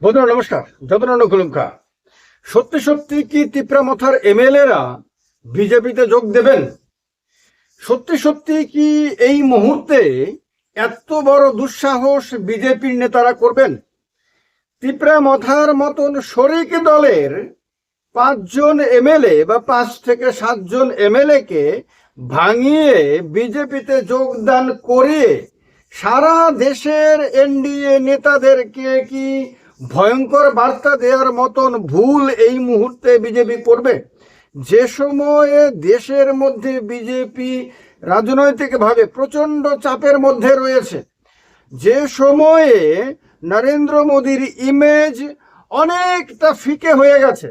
বন্ধুরা নমস্কার। যতনন্দ কুলুমকা। সত্যি সত্যি কি তিপ্রামথার এমএলএরা বিজেপিতে যোগ দেবেন? সত্যি সত্যি কি এই মুহূর্তে এত বড় দুঃসাহস বিজেপির নেতারা করবেন? তিপ্রামথার মতন শরিক দলের 5 জন এমএলএ বা 5 থেকে 7 জন এমএলএ কে ভাঙিয়ে বিজেপিতে যোগদান করে সারা দেশের এনডিএ নেতাদেরকে কি ভয়ঙ্কর বার্তা দেওয়ার মতন ভুল এই মুহূর্তে বিজেপি করবে? যে সময়ে দেশের মধ্যে বিজেপি রাজনৈতিকভাবে প্রচন্ড চাপের মধ্যে রয়েছে, যে সময়ে নরেন্দ্র মোদীর ইমেজ অনেকটা ফিকে হয়ে গেছে,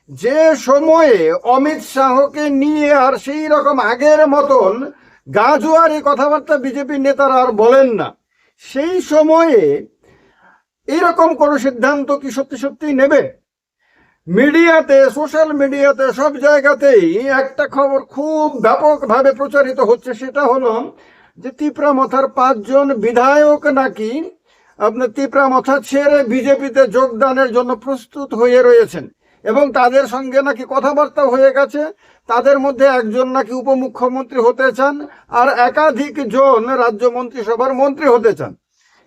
যে সময়ে অমিত শাহকে নিয়ে আর সেই রকম আগের মতন গাজুয়ারি কথাবার্তা বিজেপি নেতারা আর বলেন না, সেই সময়ে এইরকম কোনো সিদ্ধান্ত কি সত্যি সত্যি নেবে? মিডিয়াতে, সোশ্যাল মিডিয়াতে, সব জায়গাতেই একটা খবর খুব ব্যাপকভাবে প্রচারিত হচ্ছে, সেটা হলো যে তিপ্রামথার 5 জন বিধায়ক নাকি আপনার তিপ্রামথা ছেড়ে বিজেপিতে যোগদানের জন্য প্রস্তুত হয়ে রয়েছেন এবং তাদের সঙ্গে নাকি কথাবার্তা হয়ে গেছে। তাদের মধ্যে একজন নাকি উপমুখ্যমন্ত্রী হতে চান আর একাধিক জন রাজ্য মন্ত্রিসভার মন্ত্রী হতে চান।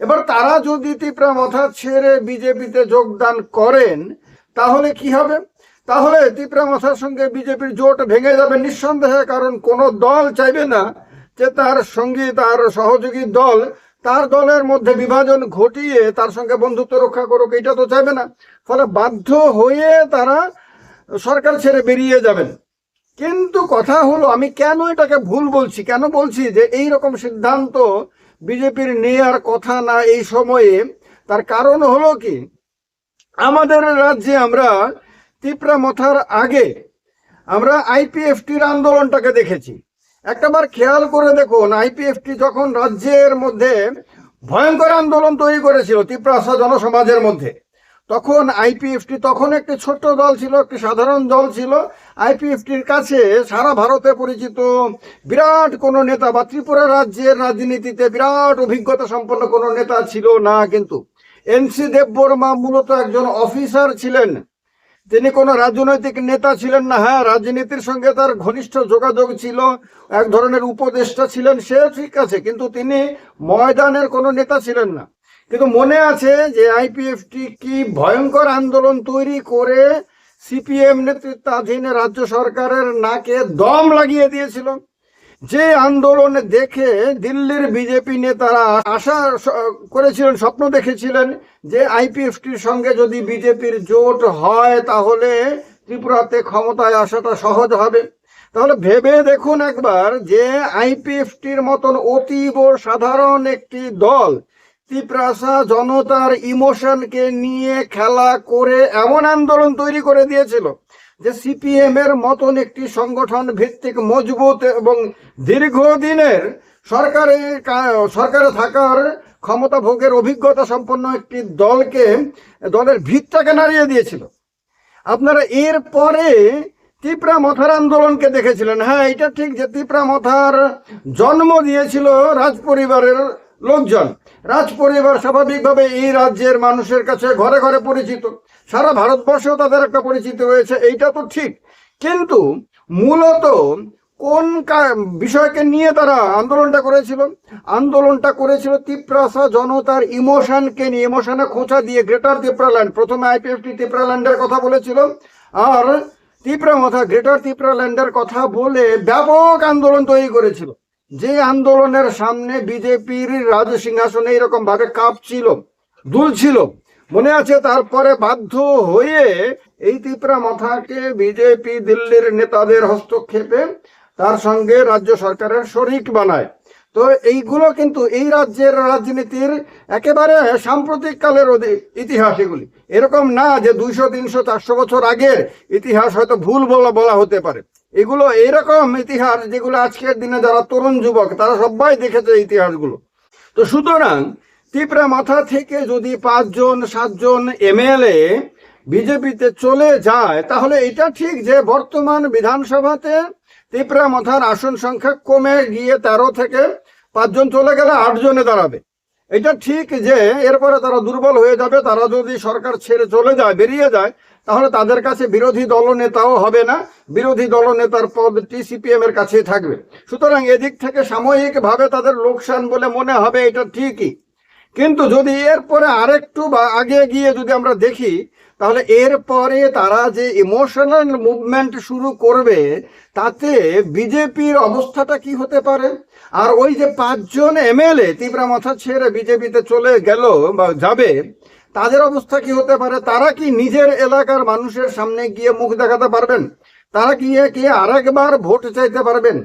এবার তারা যদি তিপ্রামথা ছেড়ে বিজেপিতে যোগদান করেন তাহলে কি হবে? তাহলে তিপ্রামথার সঙ্গে বিজেপির জোট ভেঙে যাবে নিঃসন্দেহে, কারণ কোনো দল চাইবে না যে তার সঙ্গী, তার সহযোগী দল, তার দলের মধ্যে বিভাজন ঘটিয়ে তার সঙ্গে বন্ধুত্ব রক্ষা করুক, এটা তো চাইবে না। ফলে বাধ্য হয়ে তারা সরকার ছেড়ে বেরিয়ে যাবেন। কিন্তু কথা হলো, আমি কেন এটাকে ভুল বলছি, কেন বলছি যে এই রকম সিদ্ধান্ত বিজেপির নেওয়ার কথা না এই সময়ে, তার কারণ হলো কি, আমাদের রাজ্যে আমরা তিপ্রামথার আগে আমরা আইপিএফটির আন্দোলনটাকে দেখেছি। একটাবার খেয়াল করে দেখুন, আইপিএফটি যখন রাজ্যের মধ্যে ভয়ঙ্কর আন্দোলন তৈরি করেছিল তিপ্রাসা জনসমাজের মধ্যে, তখন আইপিএফটি তখন একটি ছোট্ট দল ছিল, একটি সাধারণ দল ছিল। আইপিএফটির কাছে সারা ভারতে পরিচিত বিরাট কোনো নেতা বা ত্রিপুরা রাজ্যের রাজনীতিতে বিরাট অভিজ্ঞতা সম্পন্ন কোনো নেতা ছিল না। কিন্তু এনসি দেববর্মা মূলত একজন অফিসার ছিলেন, তিনি কোনো রাজনৈতিক নেতা ছিলেন না। হ্যাঁ, রাজনীতির সঙ্গে তার ঘনিষ্ঠ যোগাযোগ ছিল, এক ধরনের উপদেষ্টা ছিলেন, সে ঠিক আছে, কিন্তু তিনি ময়দানের কোনো নেতা ছিলেন না। কিন্তু মনে আছে যে আইপিএফটি কি ভয়ঙ্কর আন্দোলন তৈরি করে সিপিএম নেতৃত্বাধীন রাজ্য সরকারের নাকে দম লাগিয়ে দিয়েছিল। যে আন্দোলনে দেখে দিল্লির বিজেপি নেতারা আশা করেছিলেন, স্বপ্ন দেখেছিলেন যে আইপিএফটির সঙ্গে যদি বিজেপির জোট হয় তাহলে ত্রিপুরাতে ক্ষমতায় আসাটা সহজ হবে। তাহলে ভেবে দেখুন একবার যে আইপিএফটির মতন অতীব সাধারণ একটি দল ত্রিপ্রাসা জনতার ইমোশনকে নিয়ে খেলা করে এমন আন্দোলন তৈরি করে দিয়েছিল যে সিপিএম এর মতন একটি সংগঠন ভিত্তিক মজবুত এবং দীর্ঘদিনের সরকারে থাকার ক্ষমতা ভোগের অভিজ্ঞতা সম্পন্ন একটি দলের ভিতটাকে নাড়িয়ে দিয়েছিল। আপনারা এর পরে তিপ্রামথার আন্দোলনকে দেখেছিলেন। হ্যাঁ, এটা ঠিক যে তিপ্রামথার জন্ম দিয়েছিল রাজ পরিবারের লোকজন। রাজ পরিবার স্বাভাবিকভাবে এই রাজ্যের মানুষের কাছে ঘরে ঘরে পরিচিত, সারা ভারতবর্ষেও তাদের একটা পরিচিতি রয়েছে, এইটা তো ঠিক। কিন্তু মূলত কোন বিষয়কে নিয়ে তারা আন্দোলনটা করেছিল তিপ্রাসা জনতার ইমোশনকে নিয়ে, ইমোশনে খোঁচা দিয়ে গ্রেটার তিপ্রাল্যান্ড, প্রথমে আইপিএফটি তিপ্রাল্যান্ডের কথা বলেছিল আর তিপ্রামথা গ্রেটার তিপ্রাল্যান্ডের কথা বলে ব্যাপক আন্দোলন তৈরি করেছিল, যে আন্দোলনের সামনে বিজেপির রাজসিংহাসনে এরকম ভাবে কাঁপছিল, দুলছিল, মনে আছে। তারপরে বাধ্য হয়ে এই তিপ্রামথাকে বিজেপি দিল্লির নেতাদের হস্তক্ষেপে তার সঙ্গে রাজ্য সরকারের শরিক বানায়। তো এইগুলো কিন্তু এই রাজ্যের রাজনীতির একেবারে সাম্প্রতিক কালের ইতিহাস। এগুলি এরকম না যে 200, 300, 400 বছর আগের ইতিহাস, হয়তো ভুল বলা হতে পারে। এগুলো এরকম ইতিহাস যেগুলো আজকের দিনে যারা তরুণ যুবক তারা সবাই দেখেছে ইতিহাসগুলো। তো সুতরাং তিপ্রামথা থেকে যদি 5 জন 7 জন এমএলএ বিজেপিতে চলে যায় তাহলে এটা ঠিক যে বর্তমান বিধানসভাতে তিপ্রামথার আসন সংখ্যা কমে গিয়ে 13 থেকে 5 জন চলে গেলে 8 জনে দাঁড়াবে। এটা ঠিক যে এরপরে তারা দুর্বল হয়ে যাবে, তারা যদি সরকার ছেড়ে চলে যায়, বেরিয়ে যায়, তাহলে তাদের কাছে বিরোধী দলনেতাও হবে না, বিরোধী দলনেতার পদটি সিপিএম এর কাছেই থাকবে। সুতরাং এদিক থেকে সাময়িকভাবে তাদের লোকসান বলে মনে হবে, এটা ঠিকই। কিন্তু যদি এরপরে আরেকটু বা আগে গিয়ে যদি আমরা দেখি, তাহলে এরপরে তারা যে ইমোশনাল মুভমেন্ট শুরু করবে, তাতে বিজেপির অবস্থাটা কি হতে পারে। আর ওই যে 5 জন এমএলএ তিবরা মাথা ছেড়ে বিজেপিতে চলে গেল বা যাবে, তাদের অবস্থা কি হতে পারে। তারা কি নিজের এলাকার মানুষের সামনে গিয়ে মুখ দেখাতে পারবেন? তারা গিয়ে আরেকবার ভোট চাইতে পারবেন?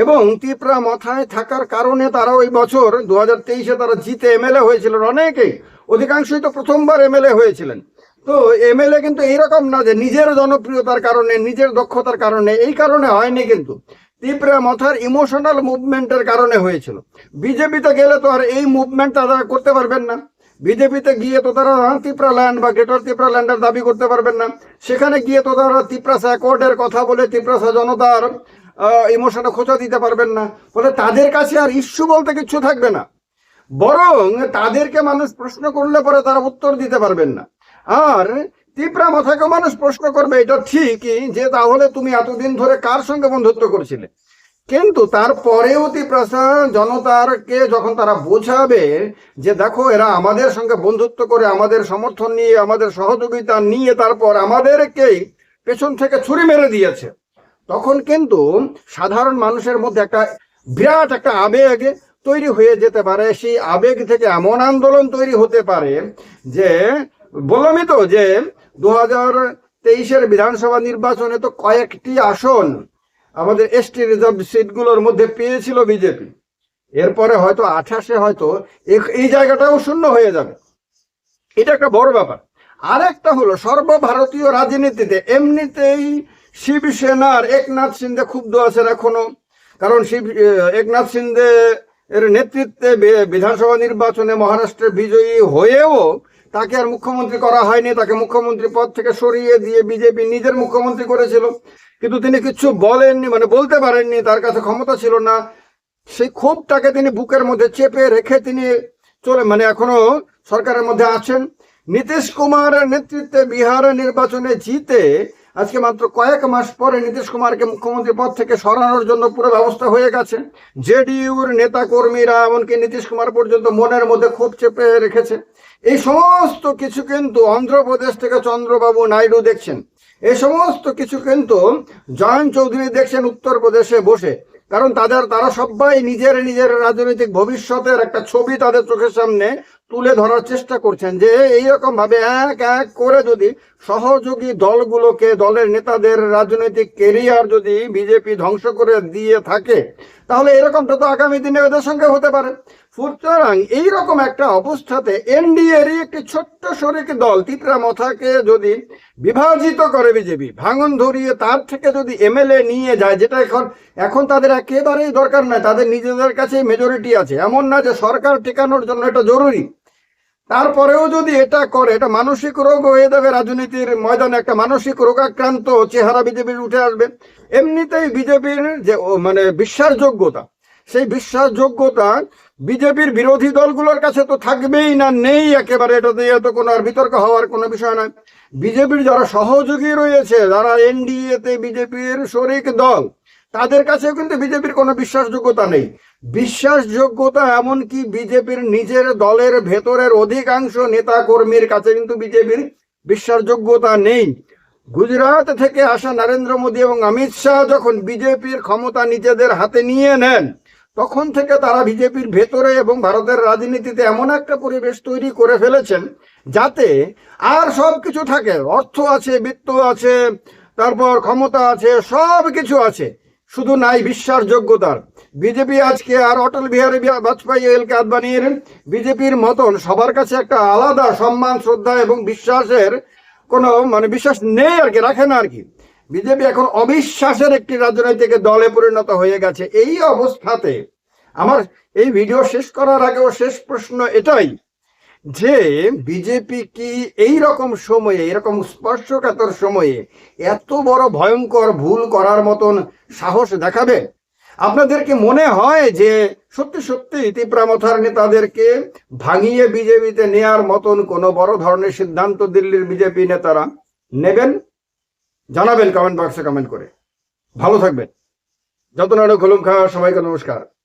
এবং তিপরা মাথায় থাকার কারণে তারা ওই বছর 2023-এ তারা জিতে এমএলএ হয়েছিলেন, অনেকেই, অধিকাংশই তো প্রথমবার এমএলএ হয়েছিলেন। তো এমএলএ কিন্তু এইরকম না যে নিজের জনপ্রিয়তার কারণে, নিজের দক্ষতার কারণে, এই কারণে হয়নি, কিন্তু তিপরা মাথার ইমোশনাল মুভমেন্টের কারণে হয়েছিল। বিজেপিতে গেলে তো আর এই মুভমেন্ট তারা করতে পারবেন না। বিজেপিতে গিয়ে তো তারা তিপরা ল্যান্ড বা গ্রেটার তিপরা ল্যান্ডের দাবি করতে পারবেন না। সেখানে গিয়ে তো তারা তিপ্রাসা অ্যাকর্ডের কথা বলে তিপ্রাসা জনতার ইমোশনে খোঁচা দিতে পারবেন না। ফলে তাদের কাছে আর ইস্যু বলতে কিছু থাকবে না, বরং তাদেরকে মানুষ প্রশ্ন করলে পরে তারা উত্তর দিতে পারবেন না। আর তিপরা মাথাকে মানুষ প্রশ্ন করবে, এটা ঠিকই যে তাহলে তুমি এতদিন ধরে কার সঙ্গে বন্ধুত্ব করছিলে। কিন্তু তারপরেও তিপ্রাসা জনতারকে যখন তারা বোঝাবে যে দেখো এরা আমাদের সঙ্গে বন্ধুত্ব করে, আমাদের সমর্থন নিয়ে, আমাদের সহযোগিতা নিয়ে তারপর আমাদেরকেই পেছন থেকে ছুরি মেরে দিয়েছে, তখন কিন্তু সাধারণ মানুষের মধ্যে একটা বিরাট একটা আবেগ তৈরি হয়ে যেতে পারে। সেই আবেগ থেকে এমন আন্দোলন তৈরি হতে পারে যে, বললামই তো যে 2023-এর বিধানসভা নির্বাচনে তো কয়েকটি আসন আমাদের এসটি রিজার্ভ সিটগুলোর মধ্যে পেয়েছিল বিজেপি। এরপরে হয়তো 28-এ হয়তো এই জায়গাটাও শূন্য হয়ে যাবে। এটা একটা বড় ব্যাপার। আরেকটা হলো সর্বভারতীয় রাজনীতিতে এমনিতেই শিবসেনার একনাথ শিন্দে ক্ষুব্ধ আছেন এখনো, কারণ একনাথ শিন্দে এর নেতৃত্বে বিধানসভা নির্বাচনে মহারাষ্ট্রে বিজয়ী হয়েও তাকে আর মুখ্যমন্ত্রী করা হয়নি, তাকে মুখ্যমন্ত্রী পদ থেকে সরিয়ে দিয়ে বিজেপি নিজের মুখ্যমন্ত্রী করেছিল। কিন্তু তিনি কিছু বলেননি, মানে বলতে পারেননি, তার কাছে ক্ষমতা ছিল না। সেই ক্ষোভটাকে তিনি বুকের মধ্যে চেপে রেখে তিনি এখনো সরকারের মধ্যে আছেন। নীতিশ কুমারের নেতৃত্বে বিহারের নির্বাচনে জিতে আজকে মাত্র কয়েক মাস পরে নীতিশ কুমারকে মুখ্যমন্ত্রী পদ থেকে সরানোর জন্য পুরো ব্যবস্থা হয়ে গেছে। জেডিইউর নেতা কর্মীরা এমনকি নীতিশ কুমার পর্যন্ত মনের মধ্যে ক্ষোভ চেপে রেখেছে। এই সমস্ত কিছু কিন্তু অন্ধ্রপ্রদেশ থেকে চন্দ্রবাবু নাইডু দেখছেন, এই সমস্ত কিছু কিন্তু জয়ন্ত চৌধুরী দেখছেন উত্তরপ্রদেশে বসে। কারণ তারা সবাই নিজের নিজের রাজনৈতিক ভবিষ্যতের একটা ছবি তাদের চোখের সামনে তুলে ধরার চেষ্টা করছেন যে এইরকম ভাবে এক এক করে যদি সহযোগী দলগুলোকে, দলের নেতাদের রাজনৈতিক কেরিয়ার যদি বিজেপি ধ্বংস করে দিয়ে থাকে, তাহলে এরকমটা তো আগামী দিনে ওদের সঙ্গে হতে পারে। সুতরাং এইরকম একটা অবস্থাতে এনডিএরই একটি ছোট্ট শরিক দল তিপরা মাথাকে যদি বিভাজিত করে বিজেপি, ভাঙন ধরিয়ে তার থেকে যদি এমএলএ নিয়ে যায়, যেটা এখন তাদের একেবারেই দরকার নয়, তাদের নিজেদের কাছে মেজরিটি আছে, এমন না যে সরকার টেকানোর জন্য এটা জরুরি। তারপরেও যদি এটা করে, এটা মানসিক রোগ হয়ে যাবে, রাজনীতির ময়দানে একটা মানসিক রোগাক্রান্ত চেহারা বিজেপির উঠে আসবে। এমনিতেই বিজেপির যে বিশ্বাসযোগ্যতা, সেই বিশ্বাসযোগ্যতা বিজেপির বিরোধী দলগুলোর কাছে তো থাকবেই না, নেই একেবারে। এটা দিয়ে তো কোনো আর বিতর্ক হওয়ার কোনো বিষয় নয়। বিজেপির যারা সহযোগী রয়েছে, যারা এনডিএতে বিজেপির শরিক দল, তাদের কাছেও কিন্তু বিজেপির কোনো বিশ্বাসযোগ্যতা নেই। বিশ্বাসযোগ্যতা এমনকি বিজেপির নিজের দলের ভেতরের অধিকাংশ নেতা কর্মীর কাছে কিন্তু বিজেপির বিশ্বাসযোগ্যতা নেই। গুজরাট থেকে আসা নরেন্দ্র মোদী এবং অমিত শাহ যখন বিজেপির ক্ষমতা নিজেদের হাতে নিয়ে নেন, তখন থেকে তারা বিজেপির ভেতরে এবং ভারতের রাজনীতিতে এমন একটা পরিবেশ তৈরি করে ফেলেছেন যাতে আর সব কিছু থাকে, অর্থ আছে, বিত্ত আছে, তারপর ক্ষমতা আছে, সব কিছু আছে, শুধু নাই বিশ্বাসযোগ্যতার। বিজেপি আজকে আর অটল বিহারী বাজপেয়ী, এল কে আদবানির বিজেপির মতন সবার কাছে একটা আলাদা সম্মান, শ্রদ্ধা এবং বিশ্বাসের কোনো বিশ্বাস নেই আর কি, রাখে না আর কি। বিজেপি এখন অবিশ্বাসের একটি রাজনৈতিক দলে পরিণত হয়ে গেছে। এই অবস্থাতে আমার এই ভিডিও শেষ করার আগেও শেষ প্রশ্ন এটাই যে বিজেপি কি এই রকম সময়ে, এরকম স্পর্শকাতর সময়ে এত বড় ভয়ঙ্কর ভুল করার মতন সাহস দেখাবে? আপনাদেরকে মনে হয় যে সত্যি সত্যি তিপ্রামথার নেতাদেরকে ভাঙিয়ে বিজেপিতে নেয়ার মতন কোনো বড় ধরনের সিদ্ধান্ত দিল্লির বিজেপি নেতারা নেবেন? জানাবেন কমেন্ট বক্সে কমেন্ট করে। ভালো থাকবেন। যতনাড়ু খুলুমখা, সবাইকে নমস্কার।